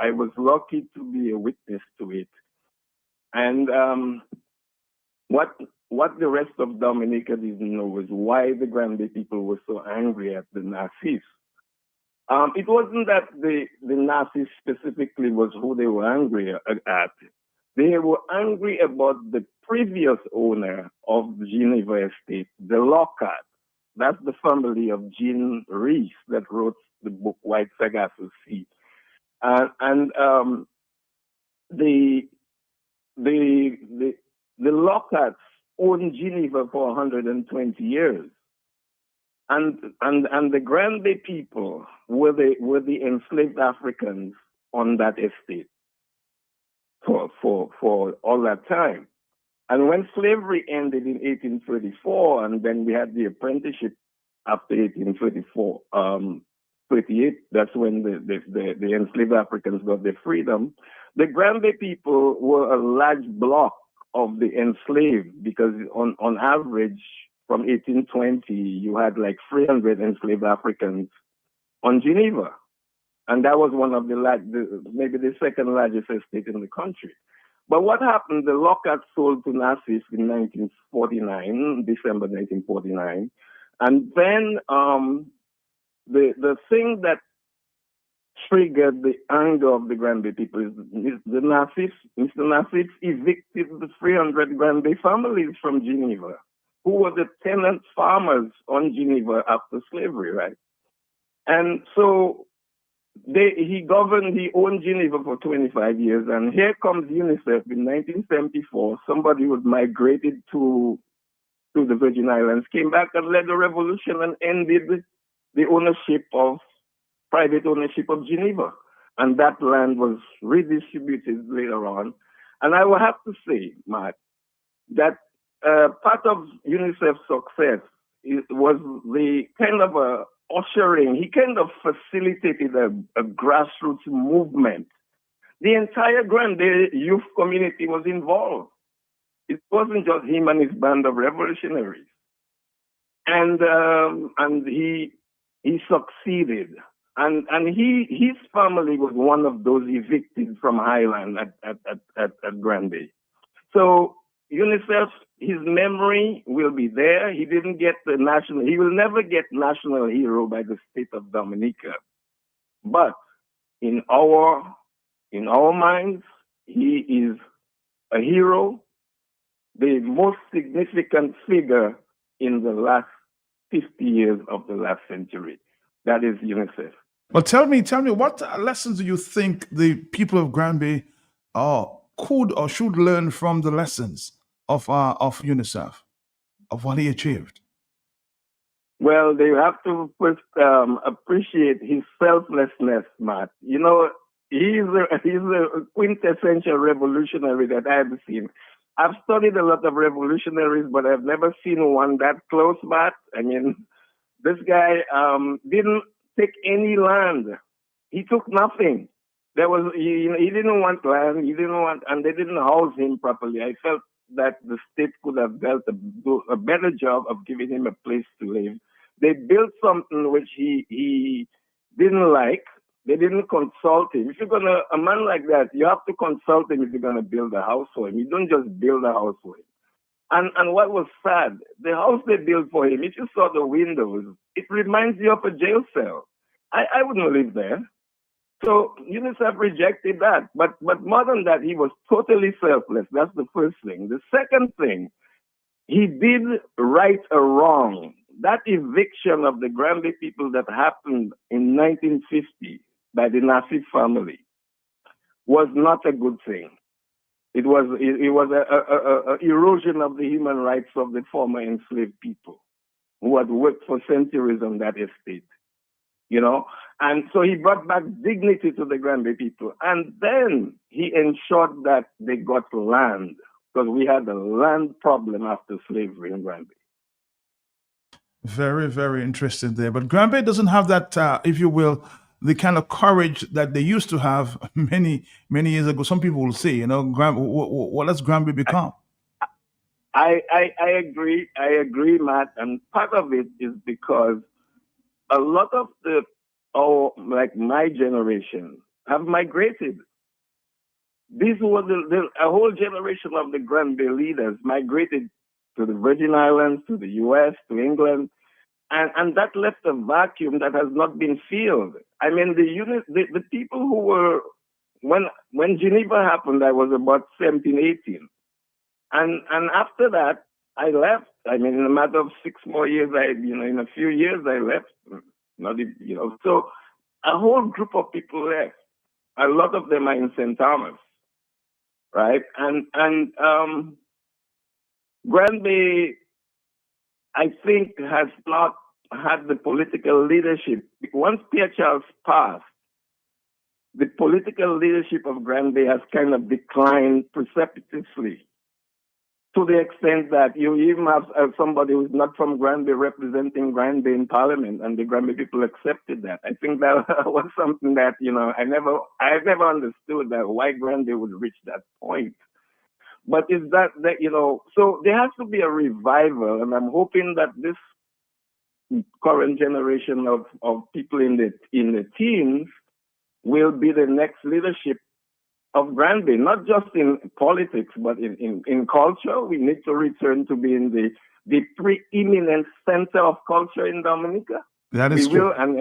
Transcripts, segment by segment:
I was lucky to be a witness to it. And what what the rest of Dominica didn't know was why the Granby people were so angry at the Nazis. It wasn't that the Nazis specifically was who they were angry at. They were angry about the previous owner of the Geneva estate, the Lockhart. That's the family of Jean Rees that wrote the book White Sargasso Sea. And the, the, the, the Lockharts owned Geneva for 120 years. And the Granby people were the enslaved Africans on that estate for all that time. And when slavery ended in 1834, and then we had the apprenticeship after 1834, 38, that's when the enslaved Africans got their freedom. The Granby people were a large block of the enslaved because on average, from 1820, you had like 300 enslaved Africans on Geneva. And that was one of maybe the second largest estate in the country. But what happened, the Lockhart sold to Nazis in 1949, December 1949. And then the thing that triggered the anger of the Granby people is the Nazis, Mr. Nazis evicted the 300 Granby families from Geneva, who were the tenant farmers on Geneva after slavery, right? And so he owned Geneva for 25 years, and here comes UNICEF in 1974. Somebody who had migrated to the Virgin Islands came back and led a revolution and ended the private ownership of Geneva. And that land was redistributed later on. And I will have to say, Matt, that part of UNICEF's success was the kind of ushering. He kind of facilitated a grassroots movement. The entire Granby youth community was involved. It wasn't just him and his band of revolutionaries. And he succeeded. And his family was one of those evicted from Highland at Granby. So UNICEF, his memory will be there. He didn't get he will never get national hero by the state of Dominica. But in our minds, he is a hero, the most significant figure in the last 50 years of the last century. That is UNICEF. Well, tell me, what lessons do you think the people of Granby could or should learn from the lessons of UNICEF, of what he achieved? Well, they have to first appreciate his selflessness, Matt. You know, he's a quintessential revolutionary that I've seen. I've studied a lot of revolutionaries, but I've never seen one that close, Matt. I mean, this guy didn't take any land. He took nothing. He didn't want land. And they didn't house him properly. I felt that the state could have dealt a better job of giving him a place to live. They built something which he didn't like. They didn't consult him. If you're a man like that, you have to consult him if you're gonna build a house for him. You don't just build a house for him. And what was sad, the house they built for him, if you saw the windows, it reminds you of a jail cell. I wouldn't live there. So UNICEF rejected that. But more than that, he was totally selfless. That's the first thing. The second thing, he did right a wrong. That eviction of the Granby people that happened in 1950 by the Nazi family was not a good thing. It was a erosion of the human rights of the former enslaved people who had worked for centuries on that estate, you know. And so he brought back dignity to the Granby people. And then he ensured that they got land, because we had a land problem after slavery in Granby. Very, very interesting there. But Granby doesn't have that, if you will, the kind of courage that they used to have many, many years ago. Some people will say, you know, what has Granby become? I agree. I agree, Matt. And part of it is because a lot of like my generation, have migrated. These were a whole generation of the Granby leaders migrated to the Virgin Islands, to the US, to England, and that left a vacuum that has not been filled. I mean, the people who were, when Geneva happened, I was about 17, 18. And after that, I left. I mean, in a matter of 6 more years, in a few years, I left. Not even, so a whole group of people left. A lot of them are in St. Thomas, right? And Granby, I think, has not had the political leadership. Once Pierre Charles passed, the political leadership of Granby has kind of declined precipitously, to the extent that you even have somebody who's not from Granby representing Granby in Parliament, and the Granby people accepted that. I think that was something that, I never understood that why Granby would reach that point. But is that so there has to be a revival, and I'm hoping that this current generation of people in the teens will be the next leadership of Granby, not just in politics, but in culture. We need to return to being the preeminent center of culture in Dominica. That is true. And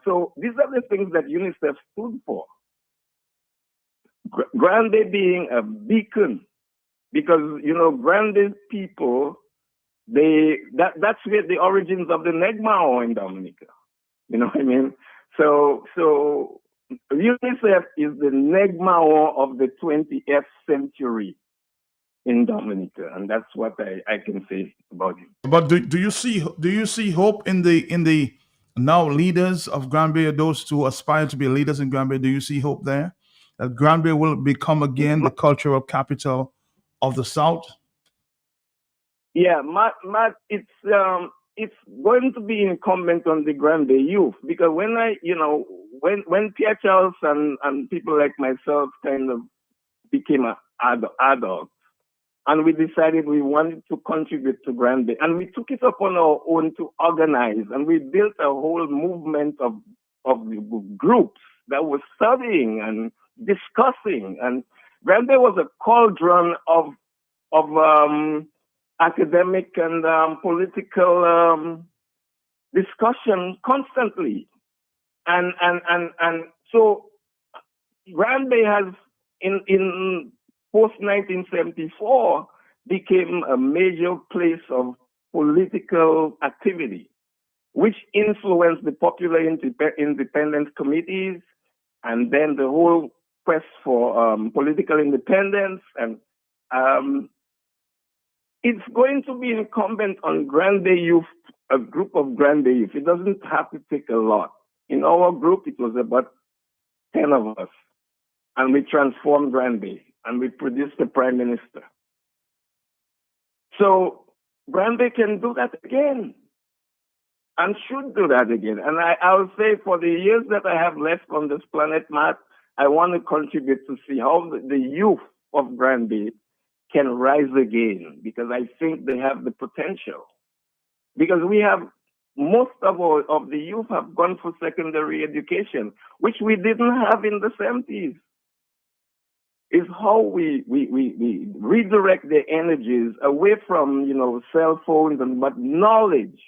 so these are the things that UNICEF stood for. Granby being a beacon, because Granby people, that's where the origins of the Negmao in Dominica. You know what I mean? So UNICEF is the Negmao of the 20th century in Dominica, and that's what I can say about it. But do you see hope in the now leaders of Granby, those who aspire to be leaders in Granby? Do you see hope there that Granby will become again the cultural capital of the South? Yeah, Matt, it's going to be incumbent on the Granby youth, because when Pierre Charles and people like myself kind of became adults, and we decided we wanted to contribute to Granby, and we took it upon our own to organize, and we built a whole movement of groups that were studying and discussing, and Granby was a cauldron of academic and political discussion constantly, and so Granby has in post 1974 became a major place of political activity, which influenced the popular independence committees, and then the whole quest for political independence. And it's going to be incumbent on Granby youth, a group of Granby youth. It doesn't have to take a lot. In our group, it was about 10 of us, and we transformed Granby, and we produced the prime minister. So Granby can do that again, and should do that again. And I will say, for the years that I have left on this planet, Matt, I want to contribute to see how the youth of Granby can rise again, because I think they have the potential. Because we have, most of the youth have gone for secondary education, which we didn't have in the 70s. Is how we redirect their energies away from, cell phones, but knowledge.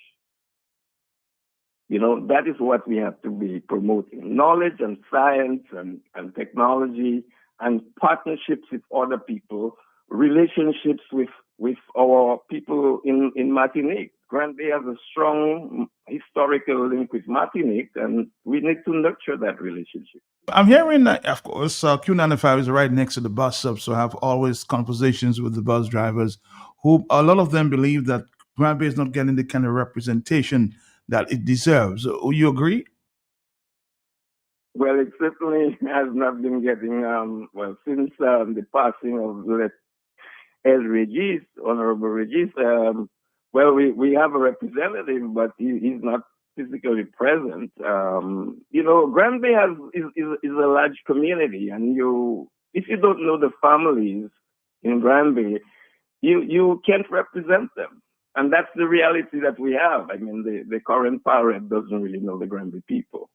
That is what we have to be promoting: knowledge and science and technology, and partnerships with other people, relationships with our people in Martinique. Granby has a strong historical link with Martinique, and we need to nurture that relationship. I'm hearing that, of course, Q95 is right next to the bus stop, so I have always conversations with the bus drivers, who a lot of them believe that Granby is not getting the kind of representation that it deserves. You agree? Well, it certainly has not been getting, since the passing of Honorable Regis. We have a representative, but he's not physically present. Granby is a large community, and if you don't know the families in Granby, you can't represent them. And that's the reality that we have. I mean, the current parent doesn't really know the Granby people.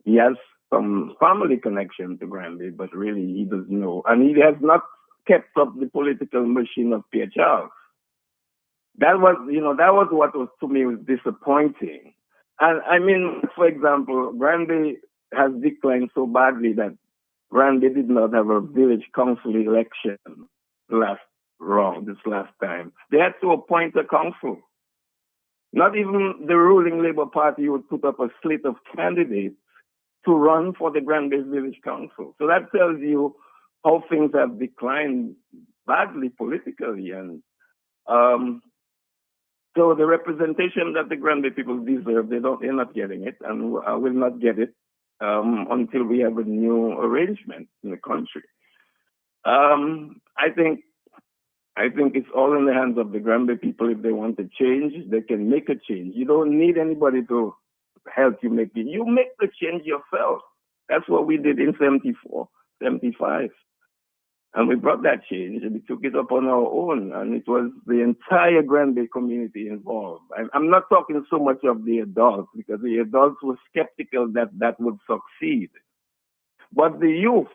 He has some family connection to Granby, but really he doesn't know. And he has not kept up the political machine of Pierre Charles. That was what was to me was disappointing. And I mean, for example, Granby has declined so badly that Granby did not have a village council election last this last time. They had to appoint a council. Not even the ruling Labour Party would put up a slate of candidates to run for the Granby Village Council. So that tells you how things have declined badly politically. And so the representation that the Granby people deserve, they're not getting it, and will not get it until we have a new arrangement in the country. I think it's all in the hands of the Granby people. If they want to change, they can make a change. You don't need anybody to help you make it. You make the change yourself. That's what we did in 74, 75. And we brought that change and we took it up on our own. And it was the entire Granby community involved. I'm not talking so much of the adults, because the adults were skeptical that that would succeed. But the youth,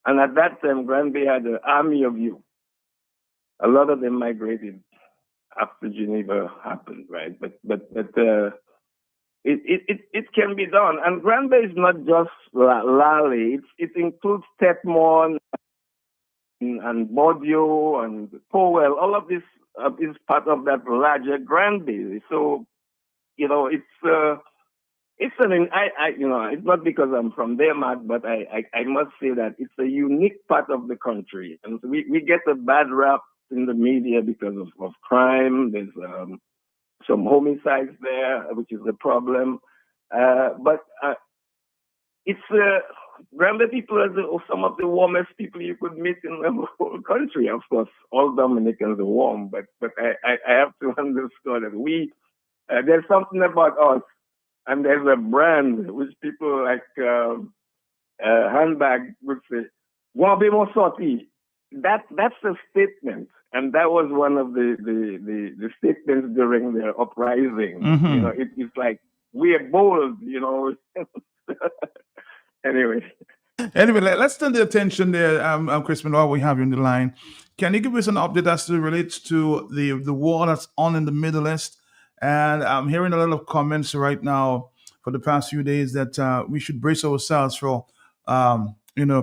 and at that time, Granby had an army of youth. A lot of them migrated after Geneva happened, right? But it can be done. And Granby is not just Lally. It includes Tetmon and Bordeaux and Powell. All of this is part of that larger Granby. So, it's not because I'm from there, Matt, but I must say that it's a unique part of the country. And so we get a bad rap in the media because of crime. There's some homicides there, which is a problem. But it's Granby people are some of the warmest people you could meet in the whole country. Of course, all Dominicans are warm, but I have to underscore that there's something about us, and there's a brand which people like handbag would say, "Want be more salty." That's a statement, and that was one of the statements during the uprising. Mm-hmm. It's like we're bold. Anyway. Anyway, let's turn the attention there, Crispin, while we have you on the line. Can you give us an update as to relates to the war that's on in the Middle East? And I'm hearing a lot of comments right now for the past few days that we should brace ourselves for, oil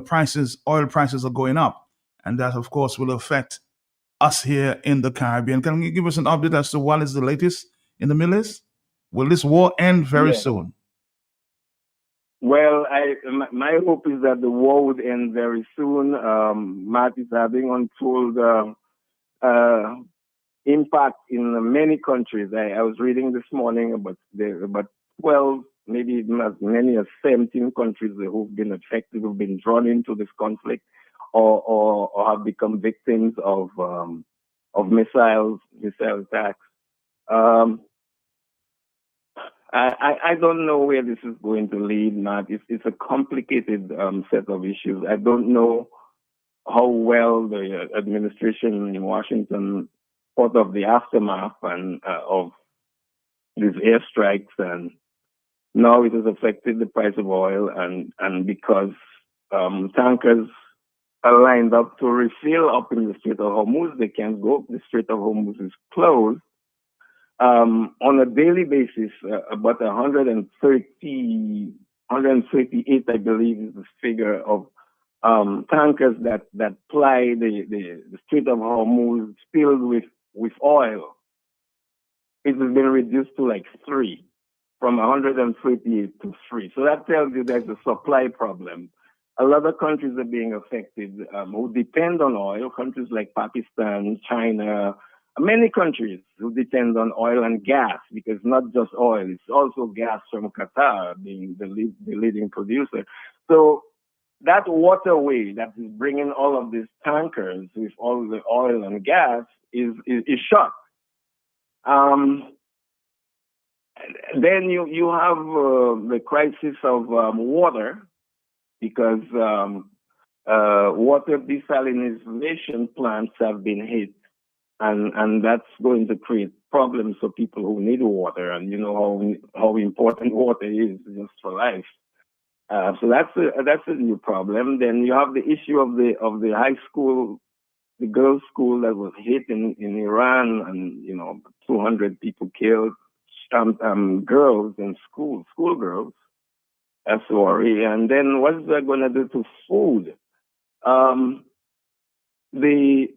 prices are going up. And that, of course, will affect us here in the Caribbean. Can you give us an update as to what is the latest in the Middle East? Will this war end very soon? Well, my hope is that the war would end very soon. Matt is having untold impact in many countries. I was reading this morning about 12, maybe even as many as 17 countries who've been affected, who've been drawn into this conflict, or have become victims of missile attacks. I don't know where this is going to lead, Matt. It's a complicated set of issues. I don't know how well the administration in Washington thought of the aftermath and of these airstrikes, and now it has affected the price of oil, and because tankers are lined up to refill up in the Strait of Hormuz, they can't go. The Strait of Hormuz is closed. On a daily basis, about 138, I believe, is the figure of tankers that ply the Strait of Hormuz filled with oil. It has been reduced to like 3, from 138 to 3. So that tells you there's a supply problem. A lot of countries are being affected who depend on oil, countries like Pakistan, China, many countries who depend on oil and gas, because not just oil, it's also gas from Qatar being the leading producer. So that waterway that is bringing all of these tankers with all the oil and gas is shut. Then you have the crisis of water, because water desalination plants have been hit. And that's going to create problems for people who need water. And you know how important water is just for life. So that's a new problem. Then you have the issue of the high school, the girls' school that was hit in Iran, and 200 people killed, girls in schoolgirls. That's a worry. And then what's that going to do to food? Um, the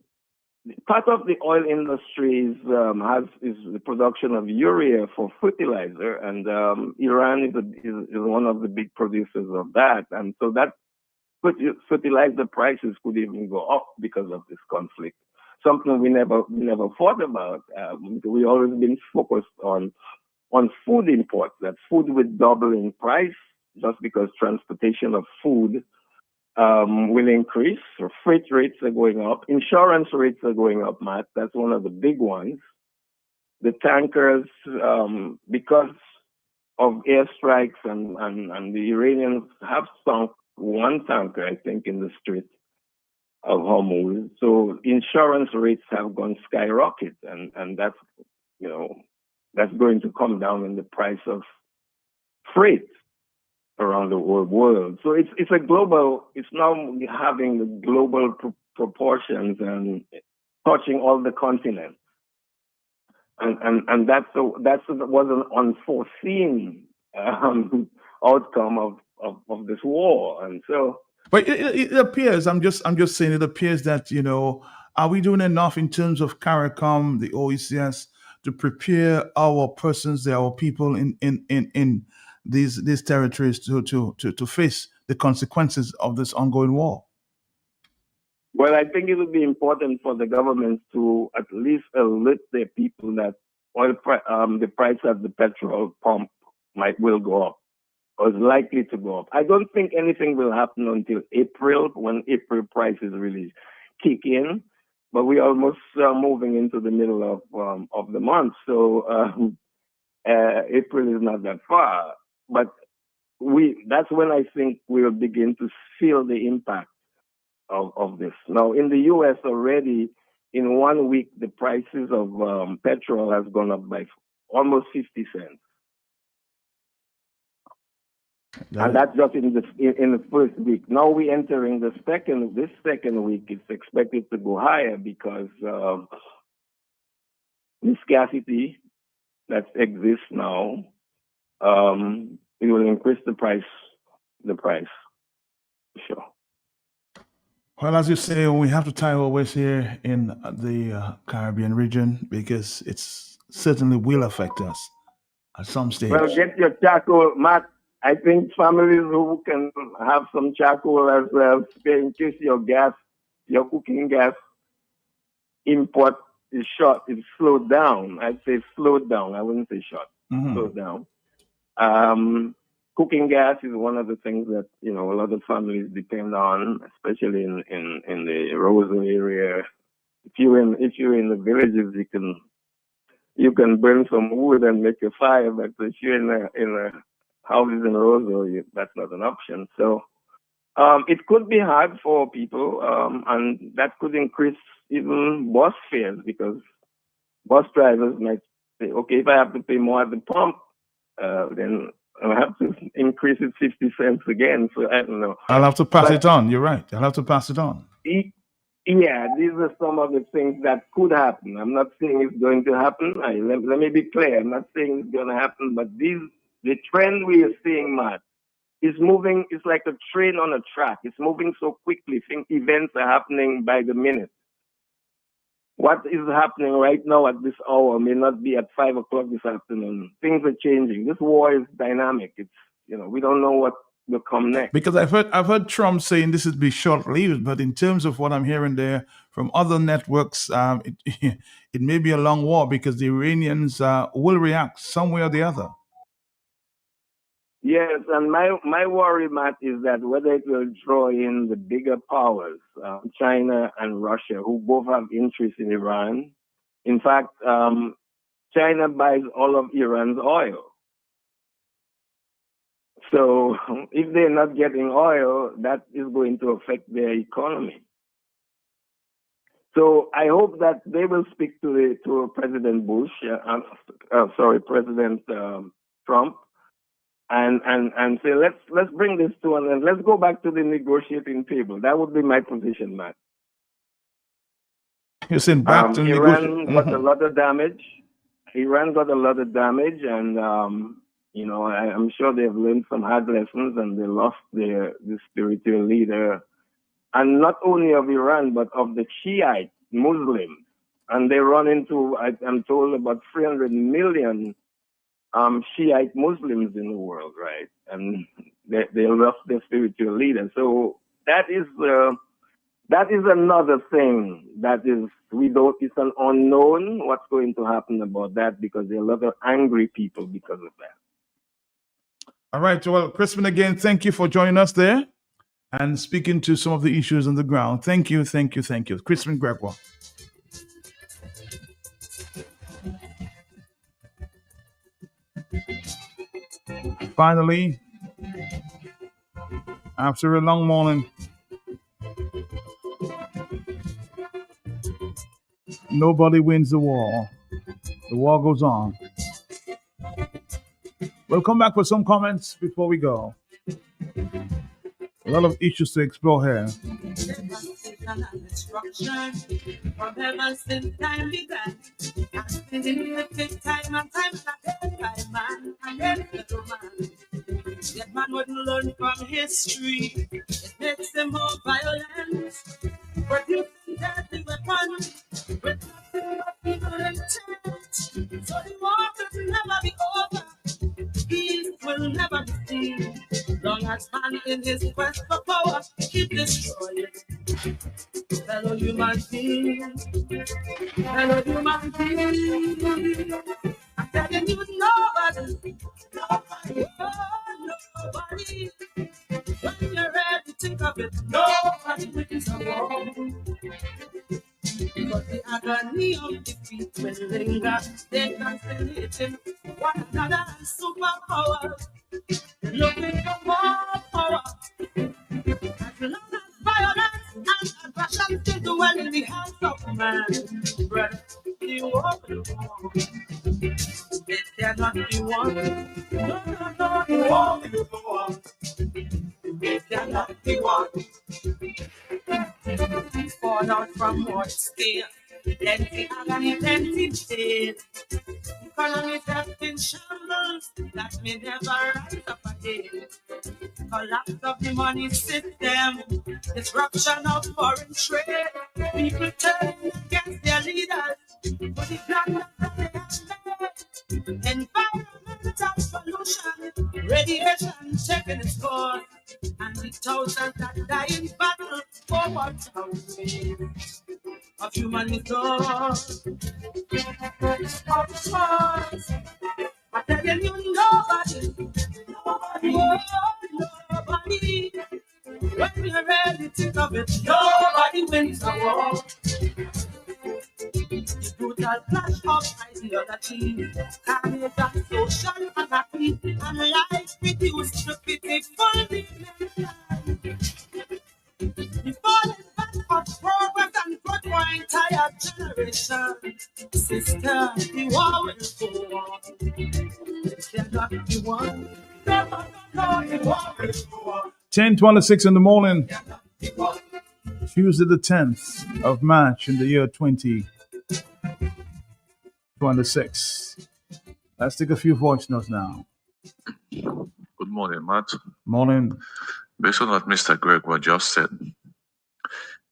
Part of the oil industry is the production of urea for fertilizer, and Iran is one of the big producers of that, and so that fertilizer prices could even go up because of this conflict. Something we never thought about. We always been focused on food imports. That food would double in price just because transportation of food will increase. So freight rates are going up. Insurance rates are going up, Matt. That's one of the big ones. The tankers, because of airstrikes and the Iranians have sunk one tanker, I think, in the Strait of Hormuz. So insurance rates have gone skyrocket, and that's going to come down in the price of freight around the world. So it's a global. It's now having the global proportions and touching all the continents. And that was an unforeseen outcome of this war. And so, But it appears, I'm just saying, it appears that, are we doing enough in terms of CARICOM, the OECS, to prepare our persons, our people in these territories to face the consequences of this ongoing war? well, I think it would be important for the government to at least alert their people that the price of the petrol pump will go up, or is likely to go up. I don't think anything will happen until April, when April prices really kick in. But we're almost moving into the middle of the month, so April is not that far. But that's when I think we'll begin to feel the impact of this. Now, in the U.S. already, in 1 week, the prices of petrol has gone up by almost 50 cents. And that's just in the first week. Now we're entering this second week. It's expected to go higher because the scarcity that exists now, it will increase the price, sure. Well, as you say, we have to tie our ways here in the Caribbean region because it's certainly will affect us at some Well, stage. get your charcoal, Matt. I think families who can have some charcoal as well, in case your cooking gas import is short, it's slowed down. I'd say slowed down. I wouldn't say short. Slowed down. Cooking gas is one of the things that a lot of families depend on, especially in the rural area. If you're in the villages, you can burn some wood and make a fire, but if you're in a houses in Roseville, that's not an option. So it could be hard for people, and that could increase even bus fares, because bus drivers might say, okay, if I have to pay more at the pump, then I'll have to increase it 50 cents again. So I don't know. I'll have to pass it on. You're right. I'll have to pass it on. Yeah, these are some of the things that could happen. I'm not saying it's going to happen. Let me be clear. I'm not saying it's going to happen, but the trend we are seeing, Matt, is moving. It's like a train on a track. It's moving so quickly. Think events are happening by the minute. What is happening right now at this hour may not be at 5 o'clock this afternoon. Things are changing. This war is dynamic. It's we don't know what will come next. Because I've heard Trump saying this would be short lived, but in terms of what I'm hearing there from other networks, it may be a long war because the Iranians will react some way or the other. Yes, and my worry, Matt, is that whether it will draw in the bigger powers, China and Russia, who both have interest in Iran. In fact, China buys all of Iran's oil. So if they're not getting oil, that is going to affect their economy. So I hope that they will speak to President Bush, President Trump, and say let's bring this to an end. Let's go back to the negotiating table. That would be my position, Matt. You're saying back to negotiate. Iran got a lot of damage. Iran got a lot of damage, and I'm sure they've learned some hard lessons, and they lost the spiritual leader, and not only of Iran but of the Shiite Muslims, and they run into, I'm told, about 300 million Shiite Muslims in the world, right? And they lost their spiritual leader. So that is another thing that is it's an unknown what's going to happen about that, because there are a lot of angry people because of that. All right. Well, Crispin, again, thank you for joining us there and speaking to some of the issues on the ground. Thank you. Crispin Gregoire. Finally, after a long morning, nobody wins the war. The war goes on. We'll come back with some comments before we go. A lot of issues to explore here. From heaven since time began, and it time and time again by man and every man. Yet man wouldn't learn from history. It makes them more violent. Producing deadly weapons with nothing but evil intent. So the war will never be over. Peace will never be seen. Long as man in his quest for power keep destroying fellow human beings. Fellow human beings. I'm telling you, nobody, nobody. When you're ready to think of it, nobody wins a war. But the agony of defeat will linger. They constellating one another and superpowers. Looking for more power. As long as violence and aggression still dwell in the hearts of man, brother, the war will go on. It cannot be won. No, the war will go on. It cannot be won. Fall out from what scale? Plenty agony, plenty pain. Economy left in shambles that may never rise up again. Collapse of the money system, disruption of foreign trade. People turning against their leaders for the plan that they have made. Environmental pollution, radiation taking its course, and the thousands that die in battle over thousands of human resource. Of course, I tell you, nobody. When you're ready to think of it, nobody wins a war. The brutal clash of ideology, carnage and social anarchy, and life reduced to pitiful dimension. The falling back of progress and growth for entire generation. Sister, the war will go on. It cannot be won. No, the war will go on. 10:26 in the morning, Tuesday the 10th of March in the year 2026. Let's take a few voice notes now. Good morning, Matt. Morning. Based on what Mr. Gregoire just said,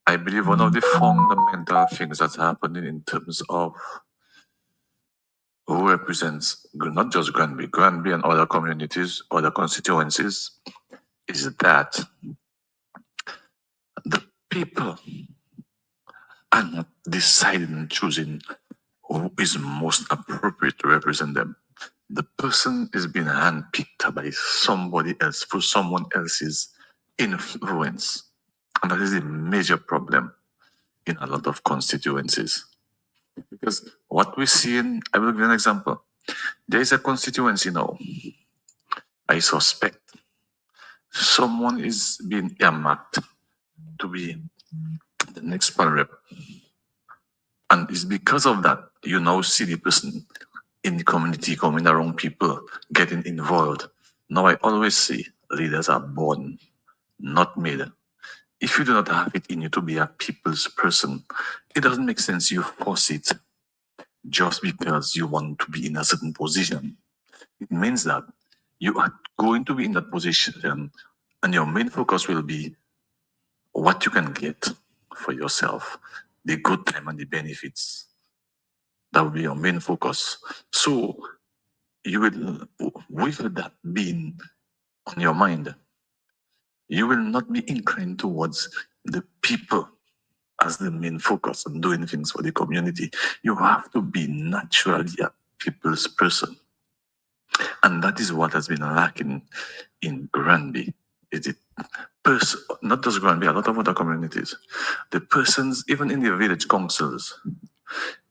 I believe one of the fundamental things that's happening in terms of who represents not just Granby and other communities, other constituencies, is that the people are not deciding and choosing who is most appropriate to represent them. The person is being handpicked by somebody else for someone else's influence. And that is a major problem in a lot of constituencies. Because what we see I will give you an example. There is a constituency now. I suspect someone is being earmarked to be the next pan rep. And it's because of that you now see the person in the community coming around people getting involved. Now, I always say leaders are born, not made. If you do not have it in you to be a people's person, it doesn't make sense you force it just because you want to be in a certain position. It means that you are going to be in that position and your main focus will be what you can get for yourself, the good time and the benefits. That will be your main focus. So you will, with that being on your mind, you will not be inclined towards the people as the main focus on doing things for the community. You have to be naturally a people's person. And that is what has been lacking in Granby. Is it not just Granby, a lot of other communities. The persons, even in the village councils,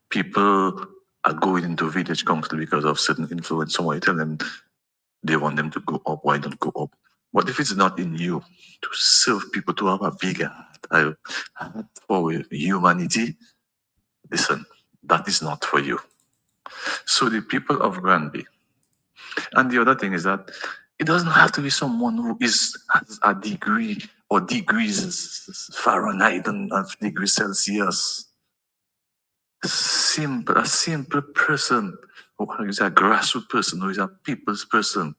people are going into village council because of certain influence. Somebody tell them they want them to go up, why don't go up? What if it's not in you to serve people, to have a bigger heart for humanity? Listen, that is not for you. So the people of Granby, and the other thing is that it doesn't have to be someone who has a degree or degrees Fahrenheit and degrees Celsius. A simple person who is a grassroots person, who is a people's person,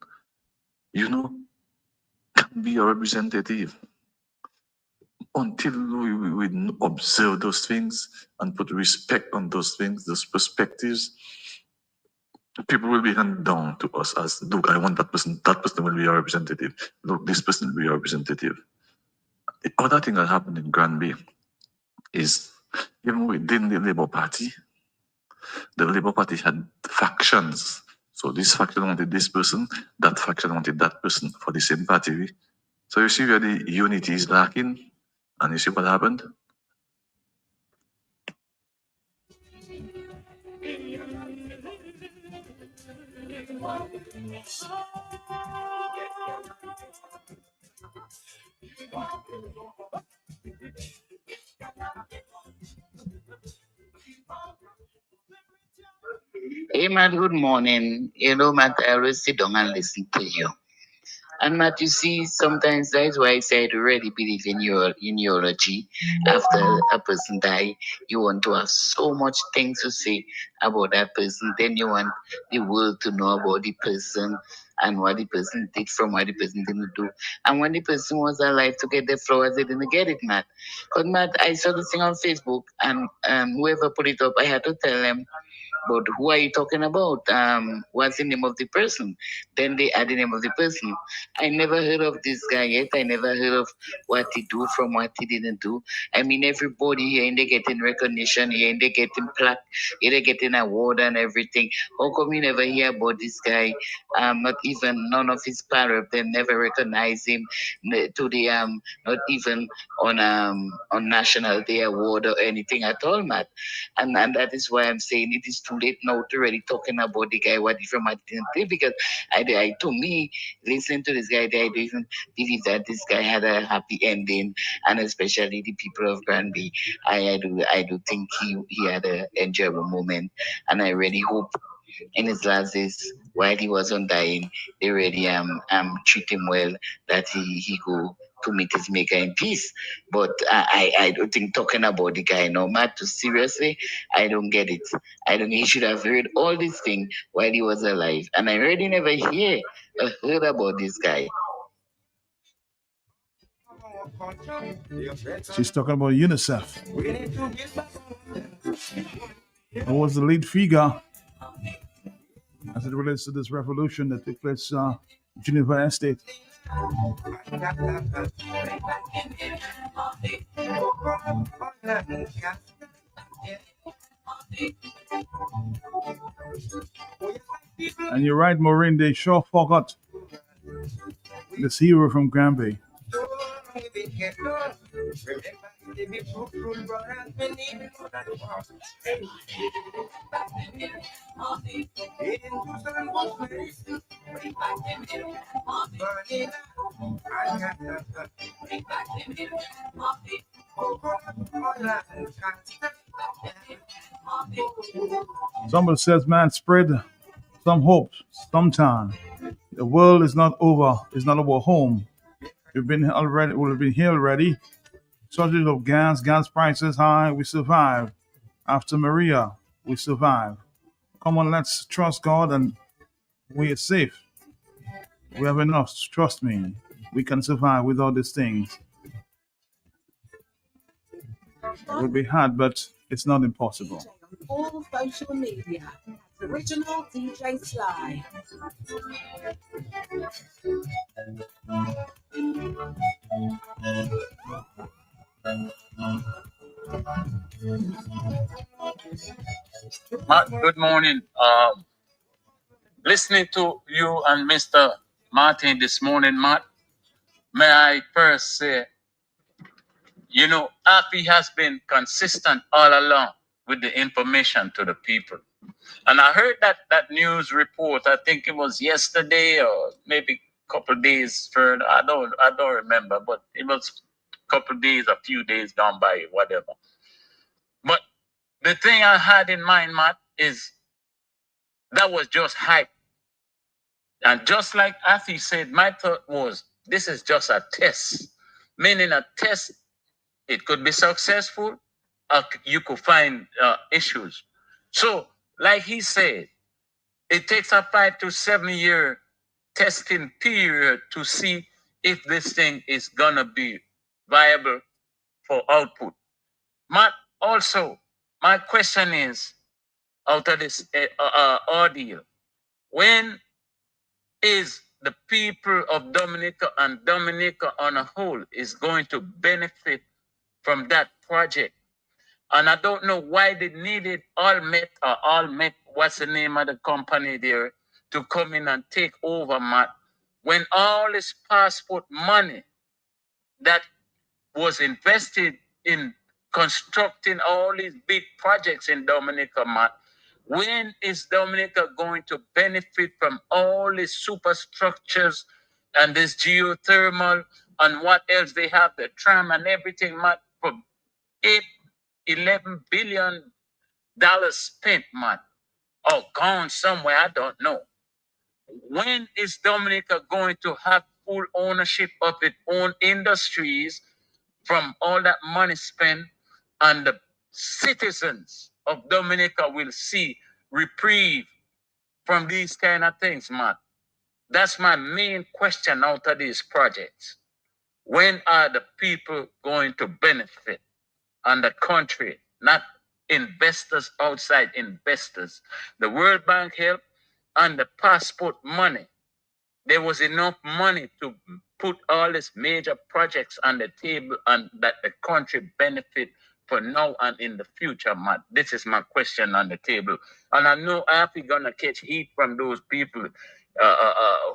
can be a representative. Until we observe those things and put respect on those things, those perspectives, people will be handed down to us as, look, I want that person will be a representative. Look, this person will be a representative. The other thing that happened in Granby is, even within the Labour Party had factions. So this faction wanted this person, that faction wanted that person for the same party. So you see where the unity is lacking, and you see what happened? Hey, Matt, good morning. Matt, I always sit down and listen to you. And Matt, you see, sometimes that's why I say I really believe in your in neurology. After a person die, you want to have so much things to say about that person. Then you want the world to know about the person and what the person did from what the person didn't do. And when the person was alive to get the flowers, they didn't get it, Matt. Because Matt, I saw this thing on Facebook, and whoever put it up, I had to tell them, but who are you talking about? What's the name of the person? Then they add the name of the person. I never heard of this guy yet. I never heard of what he do from what he didn't do. I mean, everybody here and they getting recognition here and they getting plaque, here they getting award and everything. How come you never hear about this guy? Not even none of his part of them never recognize him to the not even on National Day award or anything at all, Matt. And that is why I'm saying it is too late now to really talking about the guy what he from at because to me, listening to this guy, I don't even believe that this guy had a happy ending, and especially the people of Granby. I do think he had an enjoyable moment, and I really hope in his last days while he was on dying, they really treat him well, that he go to meet his maker in peace. But I don't think talking about the guy no matter seriously, I don't get it. I don't he should have heard all these things while he was alive. And I really never heard about this guy. She's talking about UNICEF. Who was the lead figure as it relates to this revolution that took place Geneva Estate? And you're right, Maureen, they sure forgot this hero from Granby. Somebody says, man, spread some hope sometime. The world is not over. It's not our home. We've been already. We've been here already. Shortage of gas prices high. We survive. After Maria, we survive. Come on, let's trust God and we are safe. We have enough. Trust me. We can survive with all these things. It will be hard, but it's not impossible. All social media. Original DJ Sly. Matt, good morning. Listening to you and Mr. Martin this morning, Matt, may I first say, Appy has been consistent all along with the information to the people. And I heard that news report, I think it was yesterday or maybe a couple of days further. I don't remember, but it was a couple of days, a few days gone by, whatever. But the thing I had in mind, Matt, is that was just hype. And just like Afi said, my thought was, this is just a test. Meaning a test, it could be successful, or you could find issues. So, like he said, it takes a 5 to 7 year testing period to see if this thing is going to be viable for output. Also, my question is, out of this ordeal, when is the people of Dominica and Dominica on a whole is going to benefit from that project? And I don't know why they needed Allmet, what's the name of the company there, to come in and take over, Matt, when all this passport money that was invested in constructing all these big projects in Dominica, Matt, when is Dominica going to benefit from all these superstructures and this geothermal and what else they have, the tram and everything, Matt, for $11 billion spent, Matt, or gone somewhere, I don't know. When is Dominica going to have full ownership of its own industries from all that money spent, and the citizens of Dominica will see reprieve from these kind of things, Matt? That's my main question out of these projects. When are the people going to benefit and the country, not investors, outside investors? The World Bank help and the passport money. There was enough money to put all these major projects on the table and that the country benefit for now and in the future, Matt. This is my question on the table. And I know I'm gonna catch heat from those people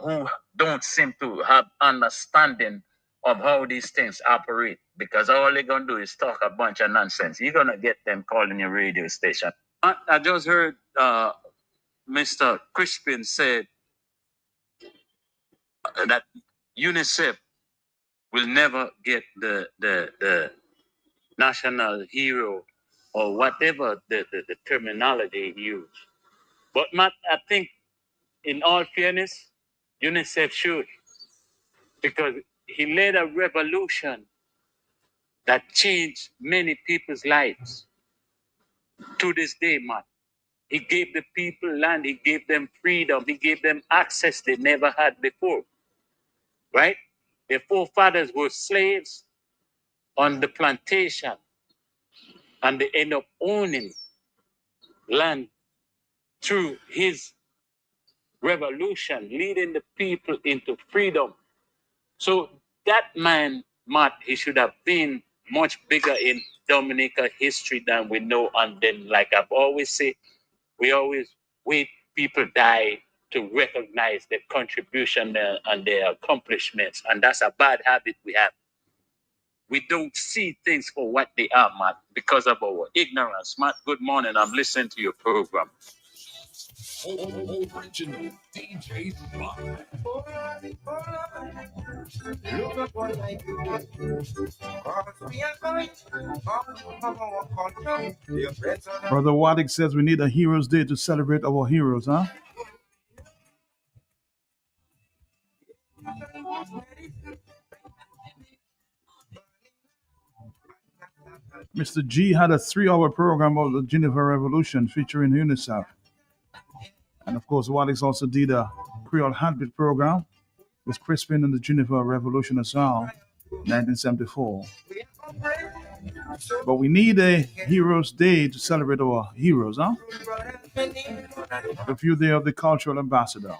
who don't seem to have understanding of how these things operate, because all they're gonna do is talk a bunch of nonsense. You're gonna get them calling your radio station. I just heard Mr. Crispin said that UNICEF will never get the national hero or whatever the terminology he used. But Matt, I think in all fairness, UNICEF should, because he led a revolution that changed many people's lives. To this day, Matt, he gave the people land, he gave them freedom, he gave them access they never had before, right? Their forefathers were slaves on the plantation, and they end up owning land through his revolution, leading the people into freedom. So that man, Matt, he should have been much bigger in Dominica history than we know. And then, like I've always said, we always wait people die to recognize their contribution and their accomplishments. And that's a bad habit we have. We don't see things for what they are, Matt, because of our ignorance. Matt, good morning. I'm listening to your program. Original DJ Sly. Look up what I do. We are going our country. Brother Waddick says we need a Heroes Day to celebrate our heroes, huh? Mr. G had a 3-hour program of the Geneva Revolution featuring UNICEF. And of course, Wallace also did a Creole Heartbeat program with Crispin and the Geneva Revolution as well, 1974. But we need a Heroes Day to celebrate our heroes, huh? The few day of the cultural ambassador.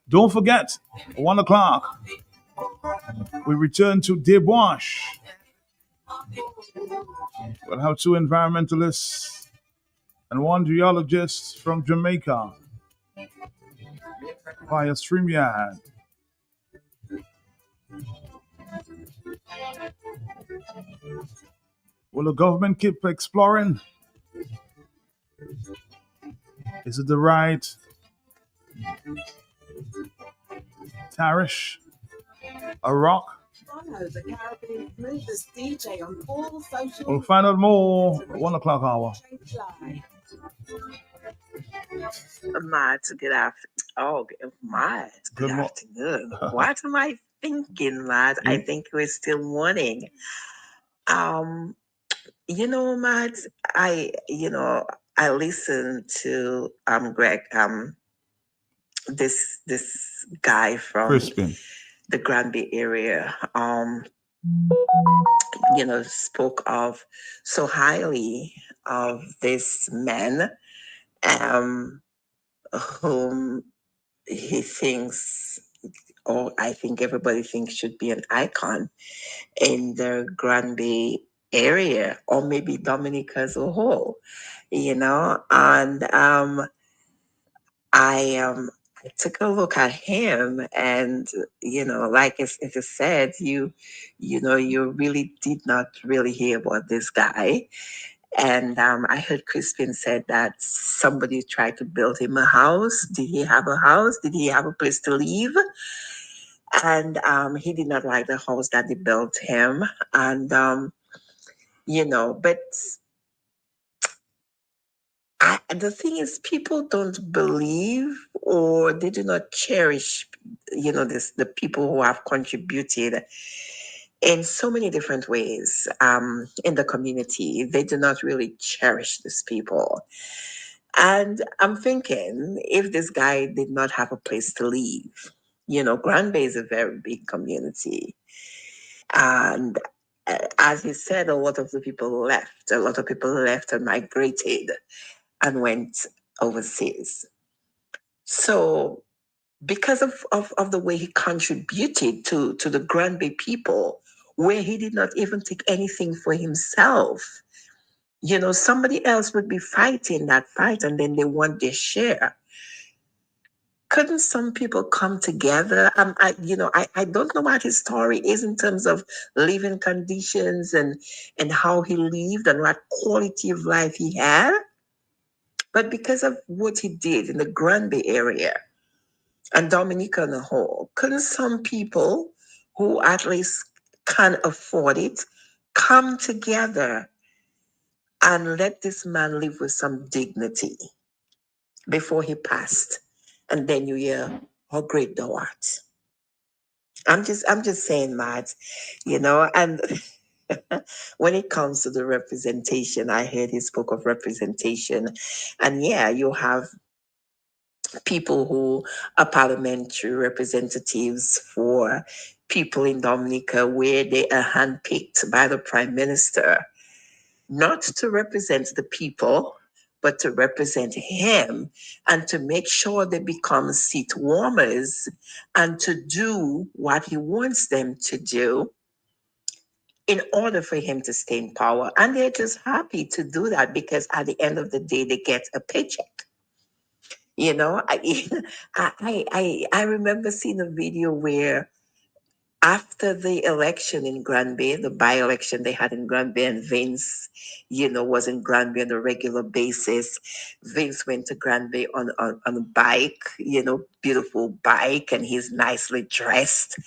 Don't forget, 1 o'clock, we return to Deboche. We'll have 2 environmentalists and 1 geologist from Jamaica via StreamYard. Will the government keep exploring? Is it the right tariff? A rock? The Caribbean Movers DJ on all social. We'll find out more at 1 o'clock hour. Matt, good afternoon. Oh, Matt, good afternoon. What am I thinking, Matt? I think we're still morning. Matt, I listened to Greg, this guy from Crispin. the Granby area, spoke of so highly of this man, whom he thinks, or I think everybody thinks should be an icon in the Granby area, or maybe Dominica as a whole, and I took a look at him, and like as I said, you really did not really hear about this guy. And I heard Crispin said that somebody tried to build him a house. Did he have a house? Did he have a place to live? And he did not like the house that they built him. And but the thing is, people don't believe, or they do not cherish, the people who have contributed in so many different ways in the community. They do not really cherish these people. And I'm thinking, if this guy did not have a place to live, Grand Bay is a very big community. And as he said, a lot of people left and migrated and went overseas. So because of the way he contributed to the Grand Bay people, where he did not even take anything for himself, somebody else would be fighting that fight, and then they want their share. Couldn't some people come together? I don't know what his story is in terms of living conditions and how he lived and what quality of life he had. But because of what he did in the Grand Bay area and Dominica on the whole, couldn't some people who at least can afford it come together and let this man live with some dignity before he passed? And then you hear how great thou art. I'm just saying, Matt, and when it comes to the representation, I heard he spoke of representation. And yeah, you have people who are parliamentary representatives for people in Dominica, where they are handpicked by the Prime Minister, not to represent the people, but to represent him and to make sure they become seat warmers and to do what he wants them to do in order for him to stay in power. And they're just happy to do that because at the end of the day, they get a paycheck. I remember seeing a video where after the election in Granby, the by-election they had in Granby, and Vince, was in Granby on a regular basis. Vince went to Granby on a bike, beautiful bike, and he's nicely dressed.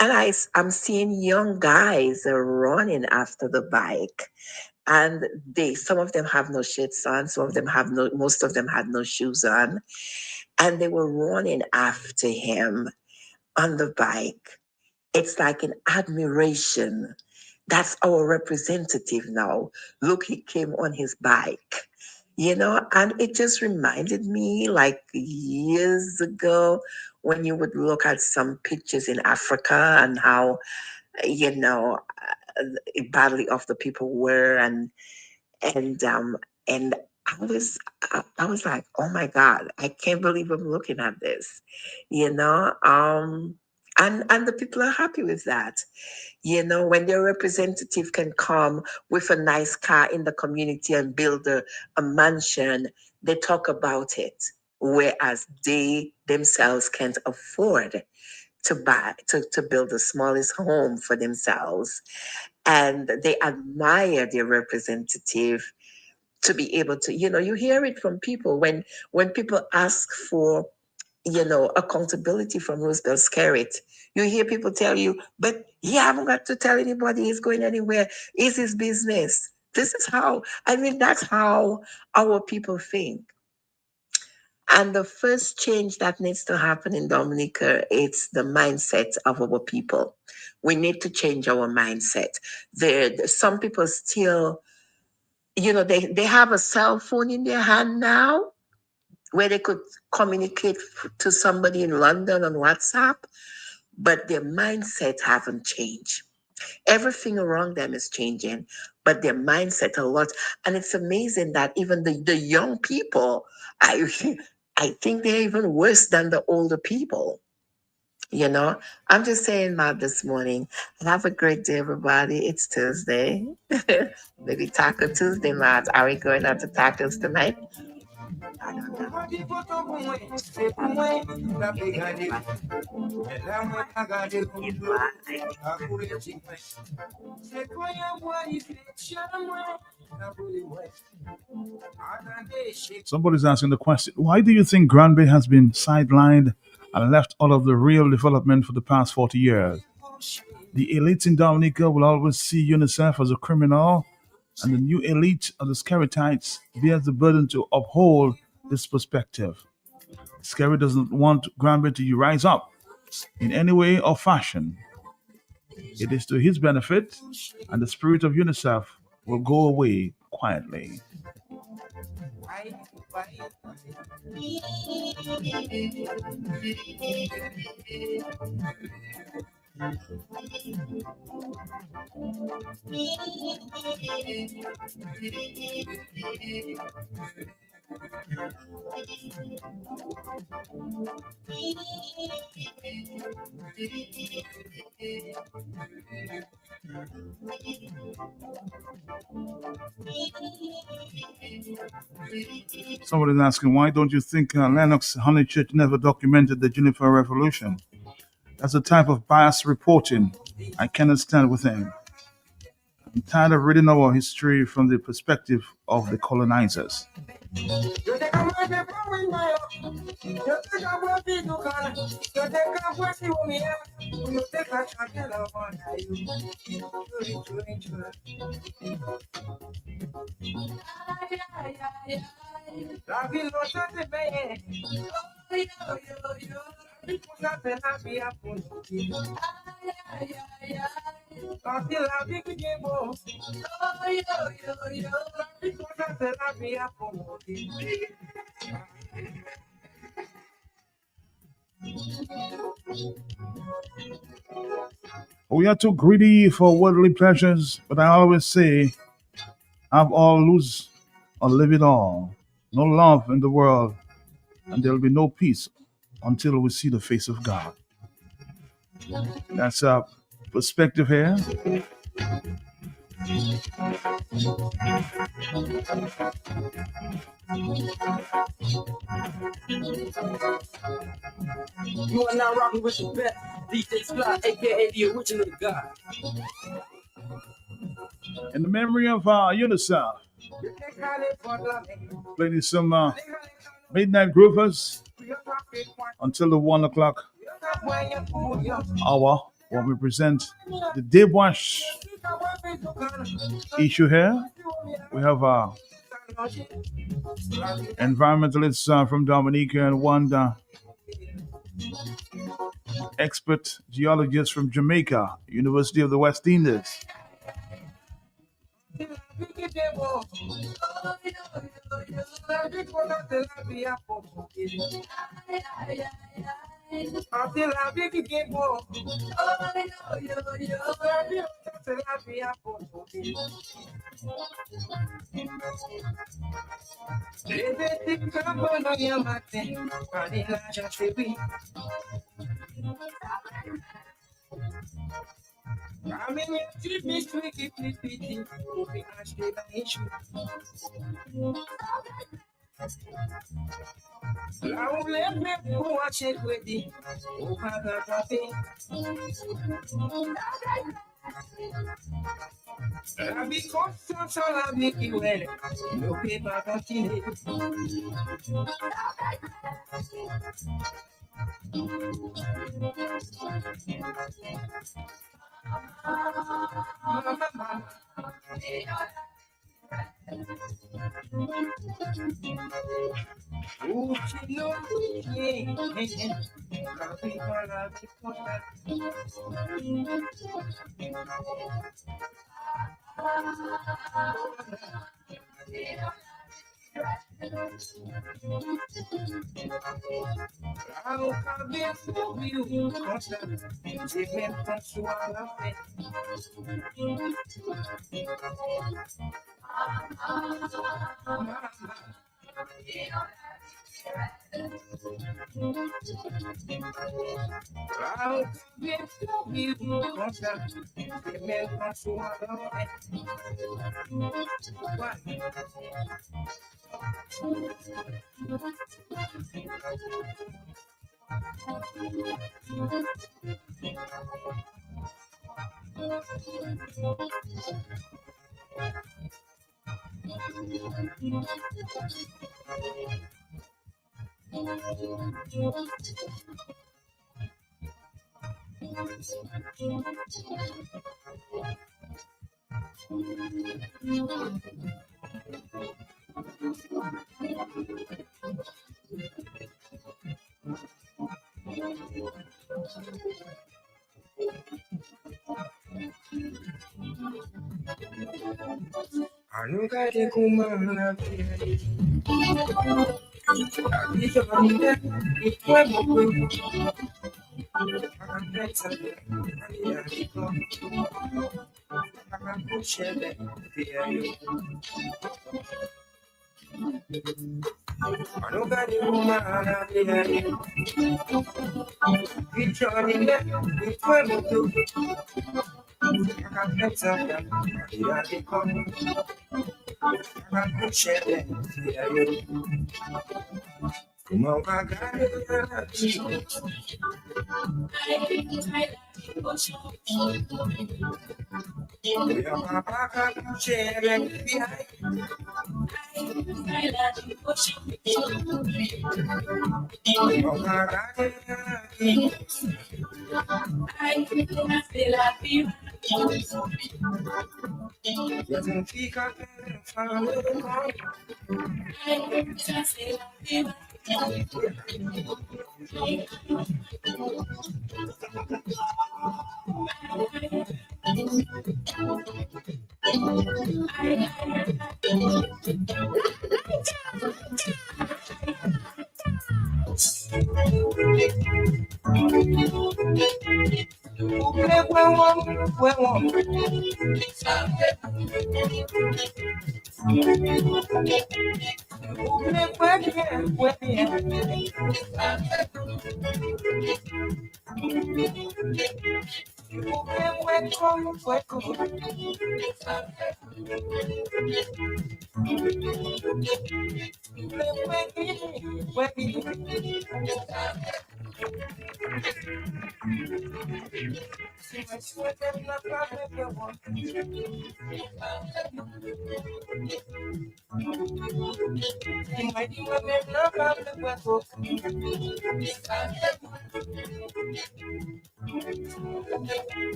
And I'm seeing young guys running after the bike. And some of them have no shirts on, most of them had no shoes on. and they were running after him on the bike. It's like an admiration. That's our representative now. Look, he came on his bike. And it just reminded me like years ago when you would look at some pictures in Africa and how, you know, badly off the people were and and I was like, oh my God, I can't believe I'm looking at this, you know. And the people are happy with that. When their representative can come with a nice car in the community and build a mansion, they talk about it. Whereas they themselves can't afford to build the smallest home for themselves. And they admire their representative to be able to, you hear it from people when people ask for accountability from Roosevelt Skerritt. You hear people tell you, but he haven't got to tell anybody he's going anywhere. It's his business. That's how our people think. And the first change that needs to happen in Dominica, it's the mindset of our people. We need to change our mindset. Some people still, they have a cell phone in their hand now where they could communicate to somebody in London on WhatsApp, but their mindset haven't changed. Everything around them is changing, but their mindset a lot. And it's amazing that even the young people, I think they're even worse than the older people. I'm just saying that this morning. Have a great day, everybody. It's Tuesday. Maybe Taco Tuesday, Matt. Are we going out to tacos tonight? I don't Somebody's asking the question, why do you think Granby has been sidelined and left out of the real development for the past 40 years? The elites in Dominica will always see UNICEF as a criminal, and the new elite of the Skerrittites bears the burden to uphold this perspective. Skerritt doesn't want Granby to rise up in any way or fashion. It is to his benefit, and the spirit of UNICEF will go away quietly. Somebody's asking, why don't you think Lennox Honeychurch never documented the Geneva Revolution? That's a type of biased reporting I cannot stand with him. I'm tired of reading our history from the perspective of the colonizers. We are too greedy for worldly pleasures, but I always say, have all, lose or live it all. No love in the world, and there will be no peace until we see the face of God. That's our perspective here. You are now rocking with the best DJ Scott, aka the original guy. In the memory of UNICEF, playing some midnight groovers until the 1 o'clock hour when we present the Debwash issue here. We have Environmentalists from Dominica and Wanda. Expert geologist from Jamaica, University of the West Indies.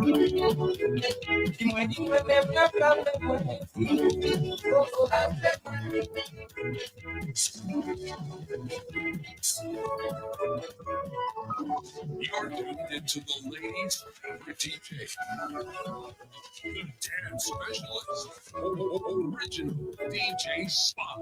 You're tuned into the ladies' favorite DJ, the dance specialist, original DJ Spot.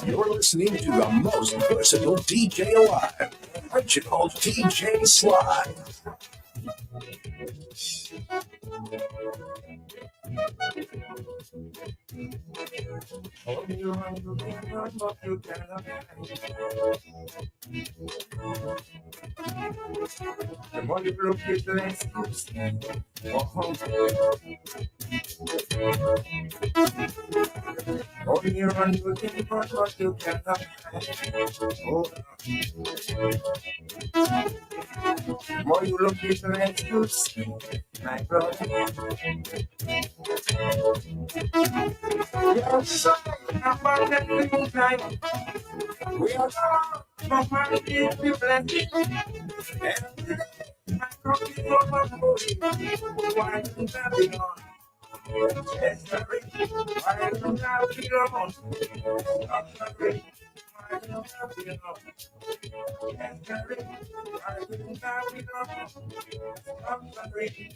You're listening to the most versatile DJ alive, original DJ Sly. The more you look at the less you see. Only you run looking for what you cannot find. Oh, the more you look at the less you see. My brother. You're sorry about that little time. We are all from my people blessing. And my crooked over why don't I be on? Yes, sorry. Why don't I be on? I'm sorry. Why don't I be on? Yes, sorry. Why don't I be on? I'm sorry.